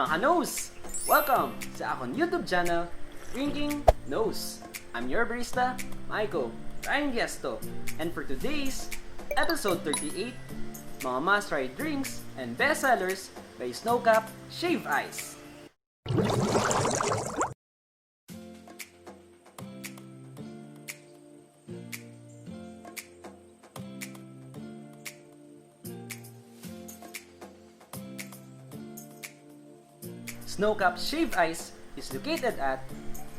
Mga ka-nose! Welcome sa akong YouTube channel, Drinking Nose. I'm your barista, Michael Ryan Gesto. And for today's episode 38, mga must-try drinks and bestsellers by Snowcap Shave Ice. Snowcap Shave Ice is located at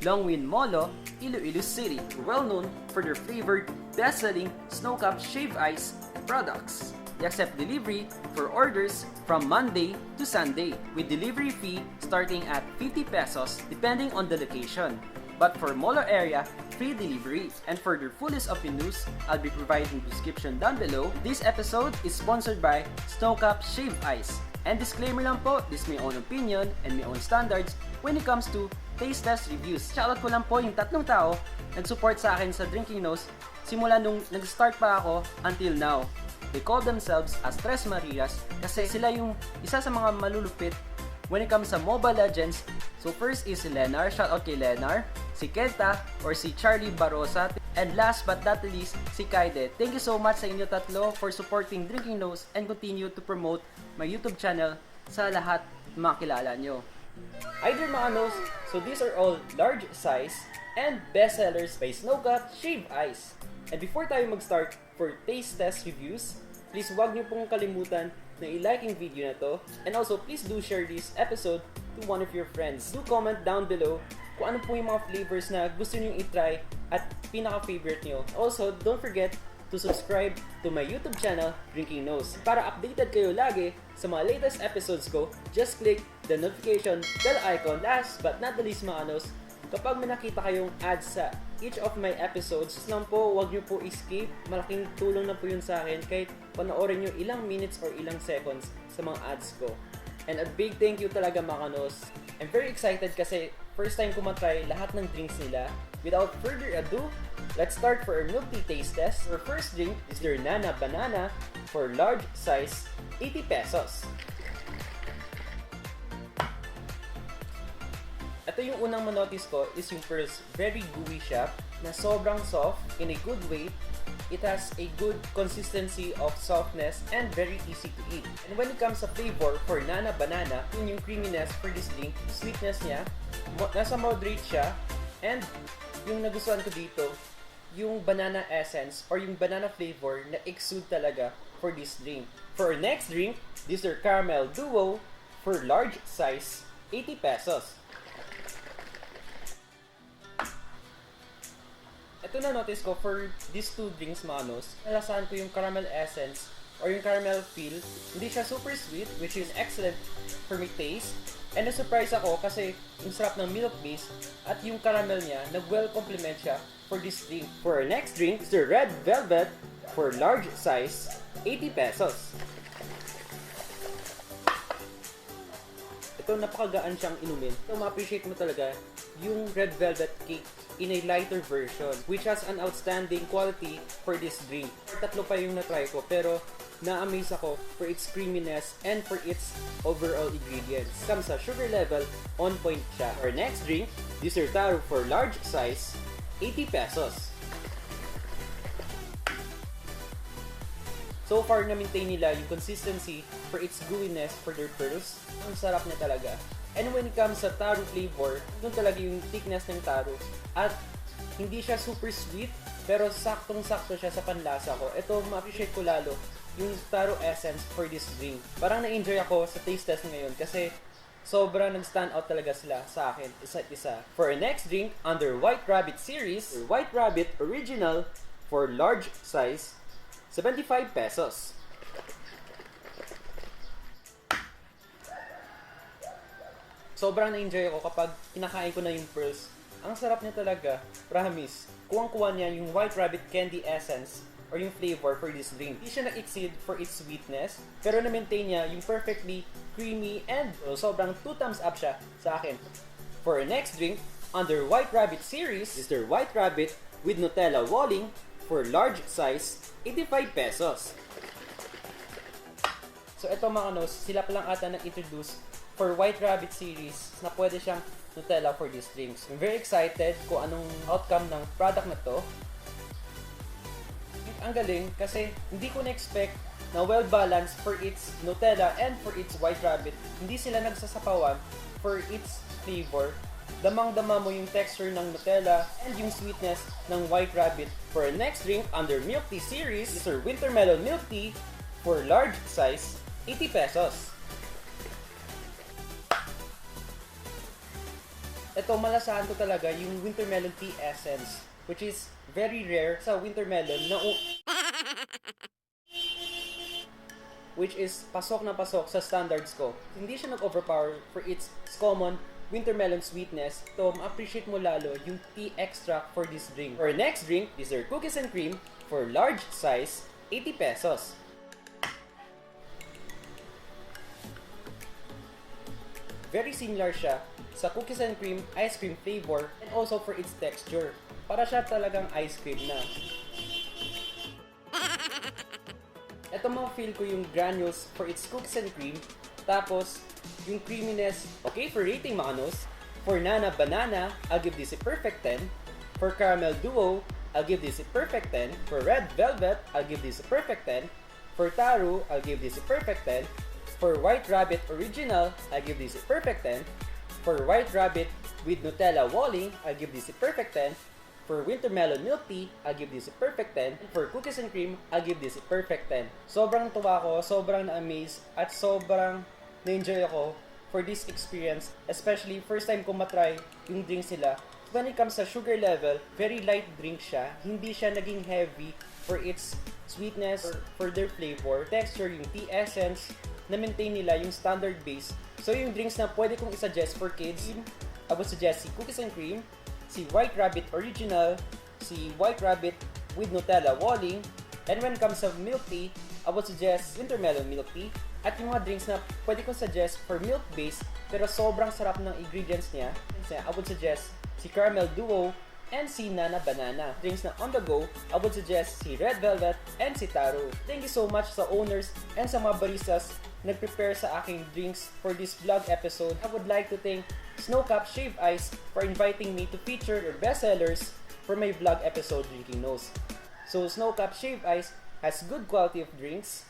Longwin, Molo, Iloilo City, well known for their flavored, best-selling Snowcap Shave Ice products. They accept delivery for orders from Monday to Sunday, with delivery fee starting at 50 pesos depending on the location. But for Molo area, free delivery. And for their fullest of the news, I'll be providing description down below. This episode is sponsored by Snowcap Shave Ice. And disclaimer lang po, this is my own opinion and my own standards when it comes to taste test reviews. Shoutout ko lang po yung tatlong tao nag-support sa akin sa Drinking Nose simula nung nag-start pa ako until now. They call themselves as Tres Marias kasi sila yung isa sa mga malulupit when it comes sa Mobile Legends. So first is si Lenar, shoutout kay Lenar, si Kenta or si Charlie Barosa, and last but not least, si Kaide. Thank you so much sa inyo tatlo for supporting Drinking Nose and continue to promote my YouTube channel sa lahat ng mga kilala nyo. Either mga nose, so these are all large size and bestsellers by Snowcap Shave Ice. And before tayo mag-start for taste test reviews, please huwag nyo pong kalimutan na i-like yung video na to. And also, please do share this episode to one of your friends. Do comment down below kung ano po yung mga flavors na gusto nyo i-try at pinaka-favorite nyo. Also, don't forget to subscribe to my YouTube channel, Drinking Nose. Para updated kayo lagi sa mga latest episodes ko, just click the notification bell icon. Last but not the least mga nose, kapag may nakita kayong ads sa each of my episodes, lang po, wag nyo po escape. Malaking tulong na po yun sa akin kahit panoorin nyo ilang minutes or ilang seconds sa mga ads ko. And a big thank you talaga mga nose. I'm very excited kasi first time ko matry lahat ng drinks nila. Without further ado, let's start for our milk tea taste test. Our first drink is their Nana Banana for large size, 80 pesos. Ito yung unang manotice ko is yung pearls. Very gooey siya, na sobrang soft in a good way. It has a good consistency of softness and very easy to eat. And when it comes sa flavor for Nana Banana, yun yung creaminess for this drink, sweetness niya, nasa moderate siya, and yung nagustuhan ko dito, yung banana essence or yung banana flavor na exude talaga for this drink. For our next drink, this is Caramel Duo for large size, 80 pesos. Ito na notice ko for these two drinks mga nose, nalasahan ko yung caramel essence or yung caramel feel. Hindi siya super sweet, which is excellent for me taste. And na-surprise ako kasi yung sarap ng milk base at yung caramel niya, nag-well complement siya for this drink. For our next drink is the Red Velvet for large size, 80 pesos. Ito, napakagaan siyang inumin. So, ma-appreciate mo talaga yung Red Velvet cake in a lighter version, which has an outstanding quality for this drink. Tatlo pa yung na-try ko, pero na-amaze ako for its creaminess and for its overall ingredients. Comes sa sugar level, on point siya. Our next drink, this is Taro for large size, 80 pesos. So far, na-maintain nila yung consistency for its gooiness for their pearls. Ang sarap niya talaga. And when it comes sa taro flavor, yun talaga yung thickness ng taro. At hindi siya super sweet, pero saktong-sakto siya sa panlasa ko. Ito, ma-appreciate ko lalo yung taro essence for this drink. Parang na-enjoy ako sa taste test ngayon kasi sobrang nag-stand out talaga sila sa akin, isa't isa. For our next drink, under White Rabbit series, White Rabbit Original for large size, 75 pesos. Sobrang na-enjoy ako kapag kinakain ko na yung pearls. Ang sarap niya talaga, promise. Kuwang-kuha niya yung White Rabbit candy essence or yung flavor for this drink. Hindi siya nag-exceed for its sweetness, pero na-maintain niya yung perfectly creamy and sobrang 2 thumbs up siya sa akin. For our next drink, under White Rabbit series, is their White Rabbit with Nutella Walling for large size, 85 pesos. So ito mga nose, sila pa lang ata nag-introduce for White Rabbit series na pwede siyang Nutella for these drinks. I'm very excited kung anong outcome ng product na to. Ang galing kasi hindi ko na-expect na well-balanced for its Nutella and for its White Rabbit. Hindi sila nagsasapawan for its flavor. Damang-dama mo yung texture ng Nutella and yung sweetness ng White Rabbit. For our next drink under Milktea series is our Wintermelon Milk Tea for large size, 80 pesos. Ito, malasahan ko talaga yung Wintermelon Tea Essence, which is very rare sa Wintermelon na which is pasok na pasok sa standards ko. Hindi siya nag-overpower for its common Wintermelon sweetness. So, ma-appreciate mo lalo yung tea extract for this drink. For our next drink, these are cookies and cream for large size, 80 pesos. Very similar siya sa cookies and cream ice cream flavor and also for its texture. Para siya talagang ice cream na. Ito ma-feel ko yung granules for its cookies and cream. Tapos, yung creaminess, okay for rating manos. For Nana Banana, I'll give this a perfect 10. For Caramel Duo, I'll give this a perfect 10. For Red Velvet, I'll give this a perfect 10. For Taro, I'll give this a perfect 10. For White Rabbit Original, I'll give this a perfect 10. For White Rabbit with Nutella Walling, I'll give this a perfect 10. For Wintermelon Milk Tea, I'll give this a perfect 10. And for Cookies and Cream, I'll give this a perfect 10. Sobrang tuwa ko, sobrang na-amaze, at sobrang na-enjoy ako for this experience. Especially, first time ko matry yung drinks nila. When it comes sa sugar level, very light drink siya. Hindi siya naging heavy for its sweetness or for their flavor. Texture, yung tea essence, na-maintain nila yung standard base. So yung drinks na pwede kong isuggest for kids, I would suggest si Cookies and Cream, si White Rabbit Original, si White Rabbit with Nutella Walling, and when it comes sa milk tea, I would suggest Wintermelon Milk Tea. At yung mga drinks na pwede kong suggest for milk base, pero sobrang sarap ng ingredients niya, I would suggest si Caramel Duo and si Nana Banana. Drinks na on the go, I would suggest si Red Velvet and si Taro. Thank you so much sa owners and sa mga baristas nag-prepare sa aking drinks for this vlog episode. I would like to thank Snowcap Shave Ice for inviting me to feature their bestsellers for my vlog episode Drinking Nose. So Snowcap Shave Ice has good quality of drinks,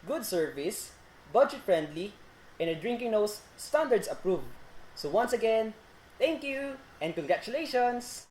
good service, budget-friendly, and a Drinking Nose standards approved. So once again, thank you and congratulations!